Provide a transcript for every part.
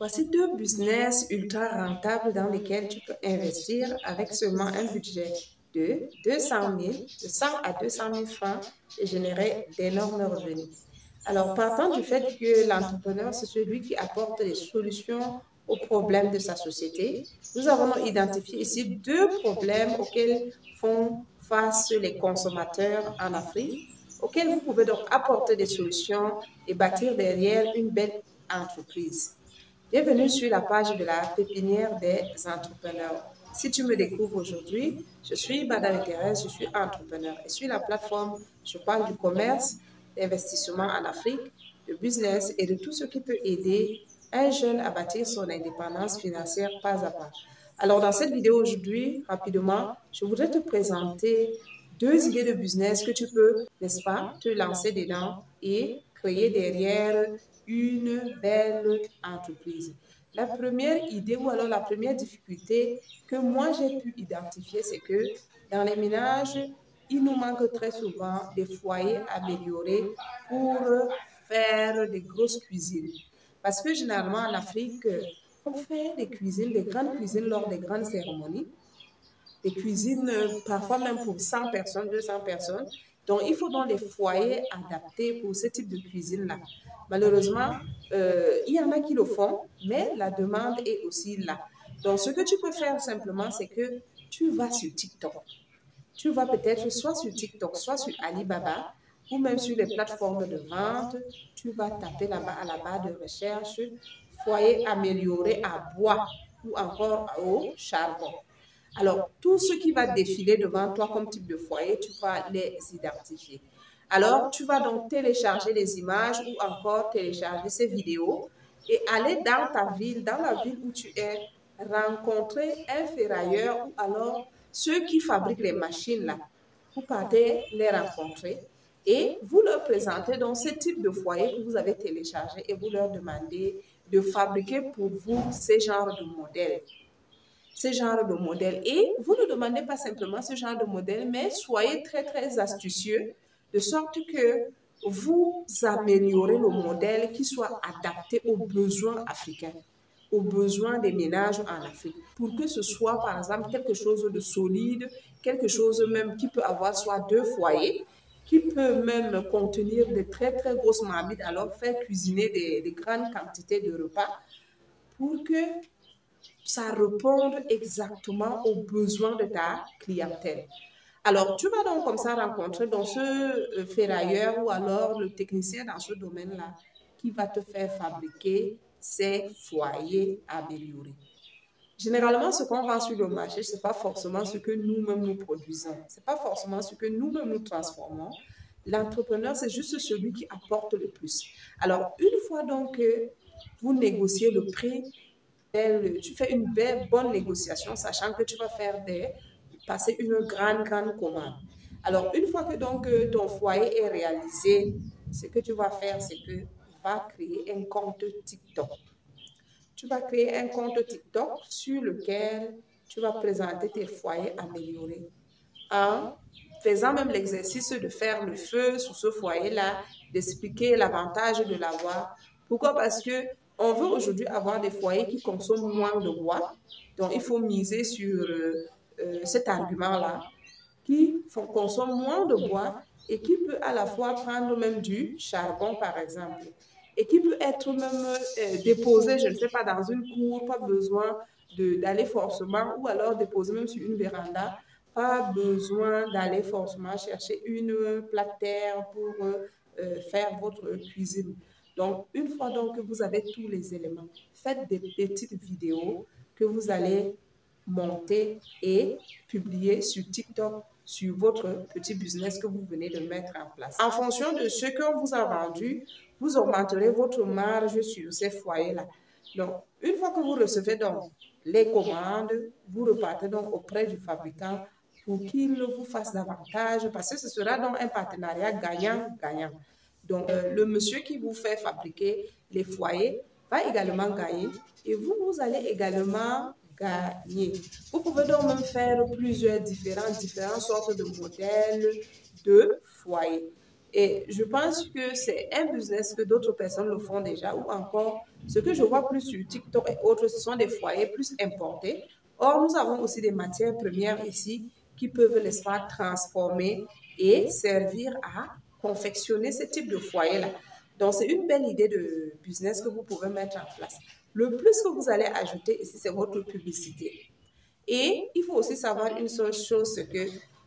Voici deux business ultra rentables dans lesquels tu peux investir avec seulement un budget de 200 000, de 100 à 200 000 francs et générer d'énormes revenus. Alors, partant du fait que l'entrepreneur, c'est celui qui apporte des solutions aux problèmes de sa société, nous avons identifié ici deux problèmes auxquels font face les consommateurs en Afrique, auxquels vous pouvez donc apporter des solutions et bâtir derrière une belle entreprise. Bienvenue sur la page de la pépinière des entrepreneurs. Si tu me découvres aujourd'hui, je suis Madame Thérèse, je suis entrepreneur. Et sur la plateforme, je parle du commerce, d'investissement en Afrique, de business et de tout ce qui peut aider un jeune à bâtir son indépendance financière pas à pas. Alors, dans cette vidéo aujourd'hui, rapidement, je voudrais te présenter deux idées de business que tu peux, n'est-ce pas, te lancer dedans et créer derrière une belle entreprise. La première idée ou alors la première difficulté que moi j'ai pu identifier, c'est que dans les ménages, il nous manque très souvent des foyers améliorés pour faire des grosses cuisines. Parce que généralement en Afrique, on fait des cuisines, des grandes cuisines lors des grandes cérémonies, des cuisines parfois même pour 100 personnes, 200 personnes. Donc, il faut donc des foyers adaptés pour ce type de cuisine-là. Malheureusement, il y en a qui le font, mais la demande est aussi là. Donc, ce que tu peux faire simplement, c'est que tu vas sur TikTok. Tu vas peut-être soit sur TikTok, soit sur Alibaba, ou même sur les plateformes de vente. Tu vas taper là-bas à la barre de recherche foyer amélioré à bois ou encore au charbon. Alors, tout ce qui va défiler devant toi comme type de foyer, tu vas les identifier. Alors, tu vas donc télécharger les images ou encore télécharger ces vidéos et aller dans ta ville, dans la ville où tu es, rencontrer un ferrailleur ou alors ceux qui fabriquent les machines là. Vous partez les rencontrer et vous leur présentez donc ce type de foyer que vous avez téléchargé et vous leur demandez de fabriquer pour vous ces genres de modèles. Ce genre de modèle. Et vous ne demandez pas simplement ce genre de modèle, mais soyez très, très astucieux, de sorte que vous améliorez le modèle qui soit adapté aux besoins africains, aux besoins des ménages en Afrique, pour que ce soit, par exemple, quelque chose de solide, quelque chose même qui peut avoir soit deux foyers, qui peut même contenir de très, très grosses marmites, alors faire cuisiner des grandes quantités de repas pour que ça réponde exactement aux besoins de ta clientèle. Alors, tu vas donc comme ça rencontrer dans ce ferrailleur ou alors le technicien dans ce domaine-là qui va te faire fabriquer ces foyers améliorés. Généralement, ce qu'on vend sur le marché, ce n'est pas forcément ce que nous-mêmes nous produisons. Ce n'est pas forcément ce que nous-mêmes nous transformons. L'entrepreneur, c'est juste celui qui apporte le plus. Alors, une fois donc que vous négociez le prix, tu fais une belle, bonne négociation, sachant que tu vas passer une grande, grande commande. Alors, une fois que donc ton foyer est réalisé, ce que tu vas faire, c'est que tu vas créer un compte TikTok. Tu vas créer un compte TikTok sur lequel tu vas présenter tes foyers améliorés en faisant même l'exercice de faire le feu sur ce foyer-là, d'expliquer l'avantage de l'avoir. Pourquoi? Parce que on veut aujourd'hui avoir des foyers qui consomment moins de bois. Donc, il faut miser sur cet argument-là, qui consomme moins de bois et qui peut à la fois prendre même du charbon, par exemple, et qui peut être même déposé, je ne sais pas, dans une cour, pas besoin d'aller forcément, ou alors déposé même sur une véranda, pas besoin d'aller forcément chercher une plaque terre pour faire votre cuisine. Donc, une fois donc que vous avez tous les éléments, faites des petites vidéos que vous allez monter et publier sur TikTok, sur votre petit business que vous venez de mettre en place. En fonction de ce qu'on vous a vendu, vous augmenterez votre marge sur ces foyers-là. Donc, une fois que vous recevez donc les commandes, vous repartez donc auprès du fabricant pour qu'il vous fasse davantage, parce que ce sera donc un partenariat gagnant-gagnant. Donc, le monsieur qui vous fait fabriquer les foyers va également gagner et vous allez également gagner. Vous pouvez donc même faire plusieurs différentes sortes de modèles de foyers. Et je pense que c'est un business que d'autres personnes le font déjà, ou encore ce que je vois plus sur TikTok et autres, ce sont des foyers plus importés. Or, nous avons aussi des matières premières ici qui peuvent, n'est-ce pas, transformer et servir à confectionner ce type de foyer-là. Donc, c'est une belle idée de business que vous pouvez mettre en place. Le plus que vous allez ajouter ici, c'est votre publicité. Et il faut aussi savoir une seule chose,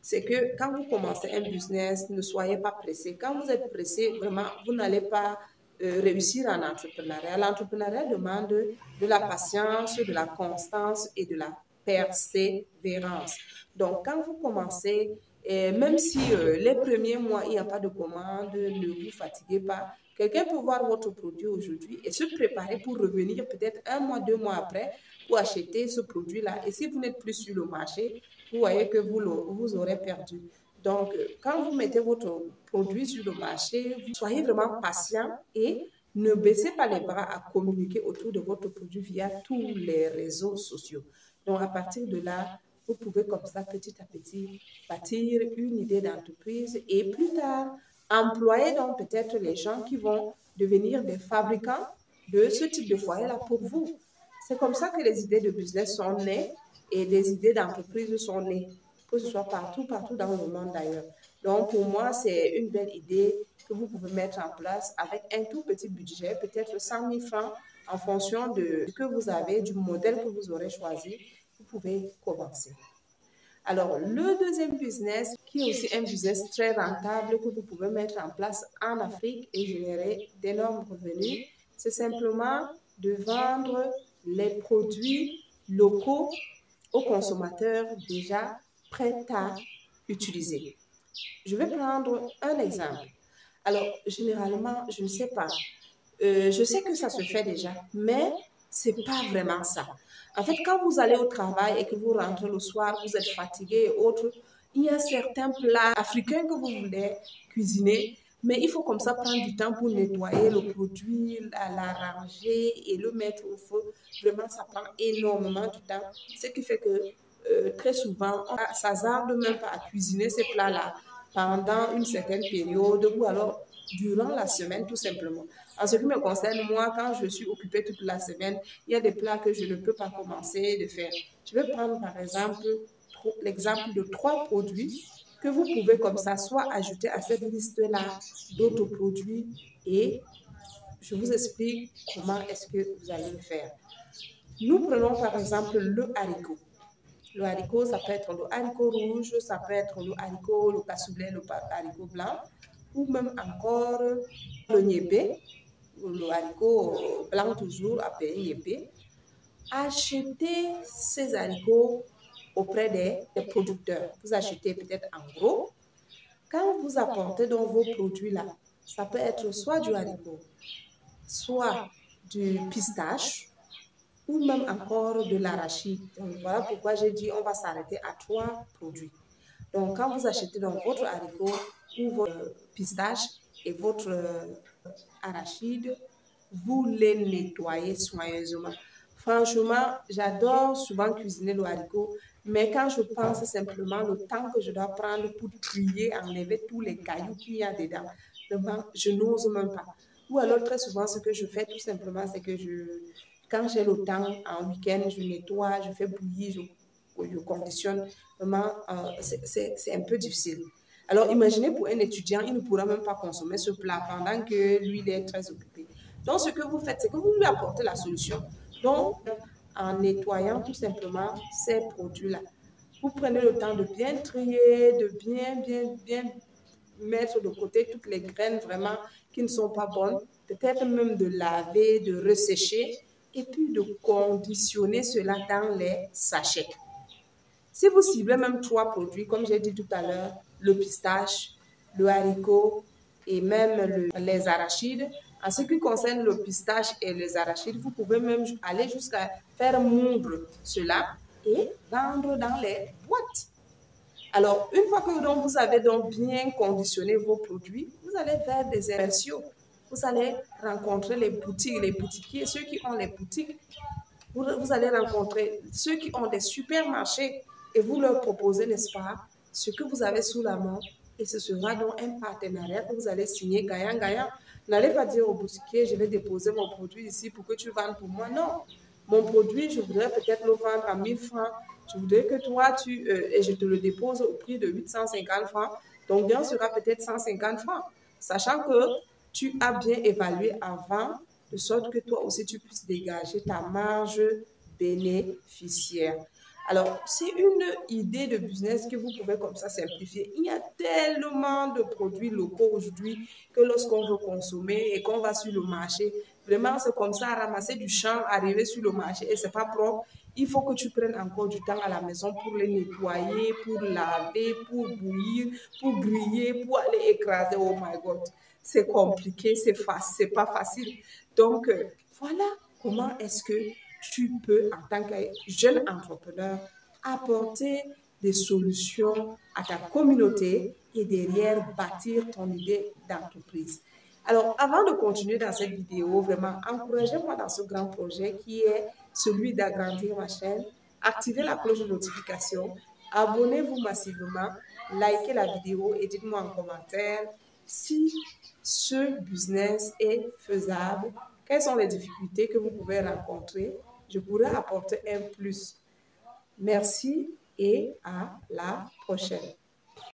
c'est que quand vous commencez un business, ne soyez pas pressé. Quand vous êtes pressé, vraiment, vous n'allez pas réussir en entrepreneuriat. L'entrepreneuriat demande de la patience, de la constance et de la persévérance. Donc, quand vous commencez, même si les premiers mois, il n'y a pas de commande, ne vous fatiguez pas. Quelqu'un peut voir votre produit aujourd'hui et se préparer pour revenir peut-être un mois, 2 mois après pour acheter ce produit-là. Et si vous n'êtes plus sur le marché, vous voyez que vous aurez perdu. Donc, quand vous mettez votre produit sur le marché, soyez vraiment patient et ne baissez pas les bras à communiquer autour de votre produit via tous les réseaux sociaux. Donc, à partir de là, vous pouvez comme ça, petit à petit, bâtir une idée d'entreprise et plus tard, employer donc peut-être les gens qui vont devenir des fabricants de ce type de foyer-là pour vous. C'est comme ça que les idées de business sont nées et des idées d'entreprise sont nées, que ce soit partout, partout dans le monde d'ailleurs. Donc pour moi, c'est une belle idée que vous pouvez mettre en place avec un tout petit budget, peut-être 100 000 francs en fonction de ce que vous avez, du modèle que vous aurez choisi. Vous pouvez commencer. Alors, le deuxième business, qui est aussi un business très rentable que vous pouvez mettre en place en Afrique et générer d'énormes revenus, c'est simplement de vendre les produits locaux aux consommateurs déjà prêts à utiliser. Je vais prendre un exemple. Alors, généralement, je ne sais pas. Je sais que ça se fait déjà, mais c'est pas vraiment ça. En fait, quand vous allez au travail et que vous rentrez le soir, vous êtes fatigué et autres, il y a certains plats africains que vous voulez cuisiner, mais il faut comme ça prendre du temps pour nettoyer le produit, l'arranger et le mettre au feu. Vraiment, ça prend énormément de temps, ce qui fait que très souvent, on ne s'hasarde même pas à cuisiner ces plats-là pendant une certaine période ou alors durant la semaine tout simplement. En ce qui me concerne, moi, quand je suis occupée toute la semaine, il y a des plats que je ne peux pas commencer de faire. Je vais prendre par exemple l'exemple de 3 produits que vous pouvez comme ça soit ajouter à cette liste-là d'autres produits et je vous explique comment est-ce que vous allez le faire. Nous prenons par exemple le haricot. Le haricot, ça peut être le haricot rouge, ça peut être le haricot, le cassoulet, le haricot blanc, ou même encore le niébé, le haricot blanc toujours appelé niébé. Achetez ces haricots auprès des producteurs. Vous achetez peut-être en gros. Quand vous apportez dans vos produits là, ça peut être soit du haricot, soit du pistache, ou même encore de l'arachide. Donc voilà pourquoi j'ai dit on va s'arrêter à 3 produits. Donc quand vous achetez donc votre haricot ou votre pistache et votre arachide, vous les nettoyez soigneusement. Franchement, j'adore souvent cuisiner le haricot, mais quand je pense simplement le temps que je dois prendre pour trier, enlever tous les cailloux qu'il y a dedans, je n'ose même pas. Ou alors très souvent, ce que je fais tout simplement, c'est que quand j'ai le temps, en week-end, je nettoie, je fais bouillir, je conditionne. Vraiment, c'est un peu difficile. Alors, imaginez pour un étudiant, il ne pourra même pas consommer ce plat pendant que lui, il est très occupé. Donc, ce que vous faites, c'est que vous lui apportez la solution. Donc, en nettoyant tout simplement ces produits-là, vous prenez le temps de bien trier, de bien mettre de côté toutes les graines vraiment qui ne sont pas bonnes, peut-être même de laver, de ressécher et puis de conditionner cela dans les sachets. Si vous ciblez même 3 produits, comme j'ai dit tout à l'heure, le pistache, le haricot et même les arachides, en ce qui concerne le pistache et les arachides, vous pouvez même aller jusqu'à faire moudre cela et vendre dans les boîtes. Alors, une fois que donc, vous avez donc bien conditionné vos produits, vous allez faire des immersions. Vous allez rencontrer les boutiques, les boutiquiers, ceux qui ont les boutiques. Vous allez rencontrer ceux qui ont des supermarchés et vous leur proposez, n'est-ce pas, ce que vous avez sous la main Et ce sera donc un partenariat que vous allez signer gagnant-gagnant. N'allez pas dire au boutiquier, je vais déposer mon produit ici pour que tu vendes pour moi. Non. Mon produit, je voudrais peut-être le vendre à 1000 francs. Je voudrais que toi, et je te le dépose au prix de 850 francs. Donc, bien sera peut-être 150 francs. Sachant que tu as bien évalué avant, de sorte que toi aussi, tu puisses dégager ta marge bénéficiaire. Alors, c'est une idée de business que vous pouvez comme ça simplifier. Il y a tellement de produits locaux aujourd'hui que lorsqu'on veut consommer et qu'on va sur le marché, vraiment, c'est comme ça, ramasser du champ, arriver sur le marché et c'est pas propre. Il faut que tu prennes encore du temps à la maison pour les nettoyer, pour laver, pour bouillir, pour griller, pour aller écraser. Oh my God, c'est compliqué, c'est pas facile. Donc, voilà comment est-ce que tu peux, en tant que jeune entrepreneur, apporter des solutions à ta communauté et derrière bâtir ton idée d'entreprise. Alors, avant de continuer dans cette vidéo, vraiment, encouragez-moi dans ce grand projet qui est celui d'agrandir ma chaîne. Activez la cloche de notification, abonnez-vous massivement, likez la vidéo et dites-moi en commentaire si ce business est faisable, quelles sont les difficultés que vous pouvez rencontrer. Je pourrais apporter un plus. Merci et à la prochaine.